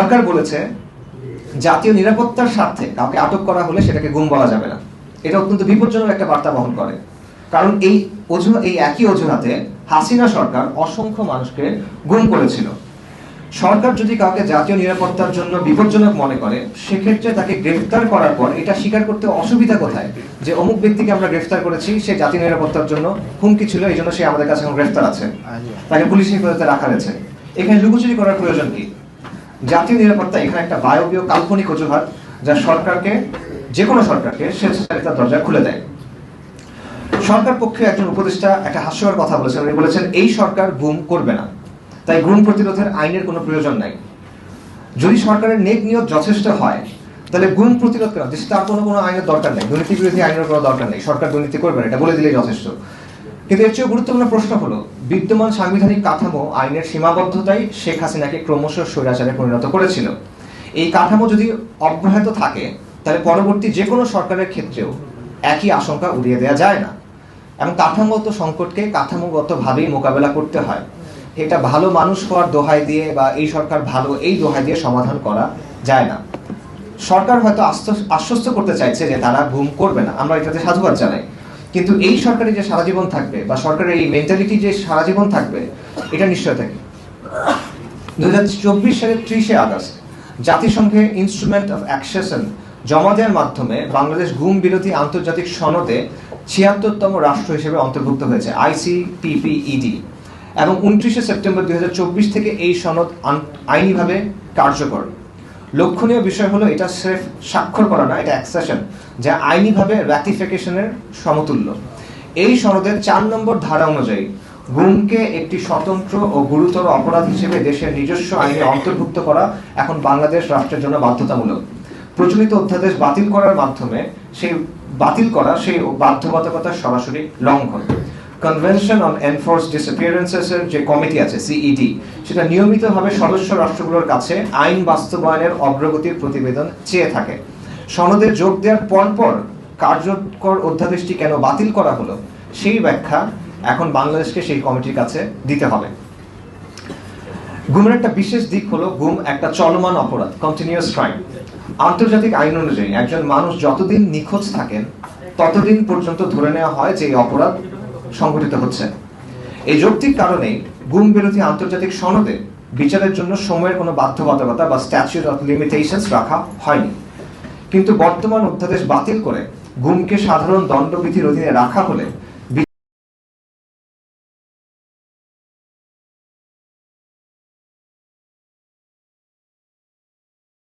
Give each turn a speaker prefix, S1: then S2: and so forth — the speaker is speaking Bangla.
S1: সরকার বলেছে জাতীয় নিরাপত্তার স্বার্থে কাউকে আটক করা হলে সেটাকে গুম বলা যাবে না। এটা অত্যন্ত বিপজ্জনক একটা বার্তা বহন করে, কারণ এই একই অজুহাতে হাসিনা সরকার অসংখ্য মানুষকে গুম করেছিল। সরকার যদি কাউকে জাতীয় নিরাপত্তার জন্য বিপজ্জনক মনে করে, সেক্ষেত্রে তাকে গ্রেফতার করার পর এটা স্বীকার করতে অসুবিধা কোথায় যে অমুক ব্যক্তিকে আমরা গ্রেফতার করেছি, সে জাতীয় নিরাপত্তার জন্য হুমকি ছিল, এই জন্য সে আমাদের কাছে এখন গ্রেফতার আছে, তাকে পুলিশ হেফাজতে রাখা হয়েছে। এখানে লুকোচুরি করার প্রয়োজন কি? জাতীয় নিরাপত্তা এখানে একটা বায়বীয় কাল্পনিক অজুহাত, যা সরকারকে, যে কোনো সরকারকে স্বেচ্ছাচারিতার দরজা খুলে দেয়। সরকার পক্ষে একজন উপদেষ্টা একটা হাস্যকর কথা বলেছেন। উনি বলেছেন এই সরকার গুম করবে না, তাই গুম প্রতিরোধের আইনের কোনো প্রয়োজন নাই। যদি সরকারের নেক নিয়ত যথেষ্ট হয়, তাহলে গুম প্রতিরোধ করা দেশে তার কোনো আইনের দরকার নেই, দুর্নীতি বিরোধী আইনের কোনো দরকার নেই, সরকার দুর্নীতি করবে না এটা বলে দিলেই যথেষ্ট। কিন্তু এর চেয়ে গুরুত্বপূর্ণ প্রশ্ন হলো, বিদ্যমান সাংবিধানিক কাঠামো আইনের সীমাবদ্ধতাই শেখ হাসিনাকে ক্রমশ স্বৈরাচারে পরিণত করেছিল। এই কাঠামো যদি অব্যাহত থাকে, তাহলে পরবর্তী যে কোনো সরকারের ক্ষেত্রেও একই আশঙ্কা উড়িয়ে দেওয়া যায় না, এবং কাঠামোগত সংকটকে কাঠামোগতভাবেই মোকাবেলা করতে হয়। এটা ভালো মানুষ হওয়ার দোহাই দিয়ে বা এই সরকার ভালো এই দোহাই দিয়ে সমাধান করা যায় না। সরকার হয়তো আশ্বস্ত করতে চাইছে যে তারা গুম করবে না, আমরা এটাতে সাধুবাদ জানাই, কিন্তু এই সরকারি যে সারা জীবন থাকবে বা সরকারের এই মেন্টালিটি যে সারা জীবন থাকবে, এটা নিশ্চয়তা কি? 2024 সালের 30 আগস্ট জাতিসংঘে ইনস্ট্রুমেন্ট অফ অ্যাকসেশন জমা দেওয়ার মাধ্যমে বাংলাদেশ গুম বিরোধী আন্তর্জাতিক সনদে 76তম রাষ্ট্র হিসেবে অন্তর্ভুক্ত হয়েছে, ICPPED, এবং 29 সেপ্টেম্বর 2024 থেকে এই সনদ আইনিভাবে কার্যকর। লক্ষণীয় বিষয় হলো এটা স্রেফ স্বাক্ষর করা না, এটা অ্যাকসেশন, যা আইনিভাবে র্যাটিফিকেশনের সমতুল্য। এই সনদের 4 নম্বর ধারা অনুযায়ী গুমকে একটি স্বতন্ত্র ও গুরুতর অপরাধ হিসেবে দেশের নিজস্ব আইনে অন্তর্ভুক্ত করা এখন বাংলাদেশ রাষ্ট্রের জন্য বাধ্যতামূলক। প্রচলিত অধ্যাদেশ বাতিল করার মাধ্যমে সেই বাধ্যবাধকতার সরাসরি লঙ্ঘন। কনভেনশন অন এনফোর্সড ডিসঅ্যাপিয়ারেন্সেস এর যে কমিটি আছে CED, সেটা নিয়মিতভাবে সদস্য রাষ্ট্রগুলোর কাছে আইন বাস্তবায়নের অগ্রগতির প্রতিবেদন চেয়ে থাকে। সনদে যোগ দেওয়ার পরপর কার্যকর অধ্যাদেশটি কেন বাতিল করা হলো, সেই ব্যাখ্যা এখন বাংলাদেশকে সেই কমিটির কাছে দিতে হবে। গুমের একটা বিশেষ দিক হলো, গুম একটা চলমান অপরাধ, কন্টিনিউয়াস ক্রাইম। আন্তর্জাতিক আইন অনুযায়ী একজন মানুষ যতদিন নিখোঁজ থাকেন ততদিন পর্যন্ত ধরে নেওয়া হয় যে এই অপরাধ সংঘটিত হচ্ছে। এই যৌক্তিক কারণেই গুম বিরোধী আন্তর্জাতিক সনদে বিচারের জন্য সময়ের কোনো বাধ্যবাধকতা বা স্ট্যাচুট অফ লিমিটেশনস রাখা হয়নি। কিন্তু বর্তমান অধ্যাদেশ বাতিল করে গুমকে সাধারণ দণ্ডবিধির অধীনে রাখা হলে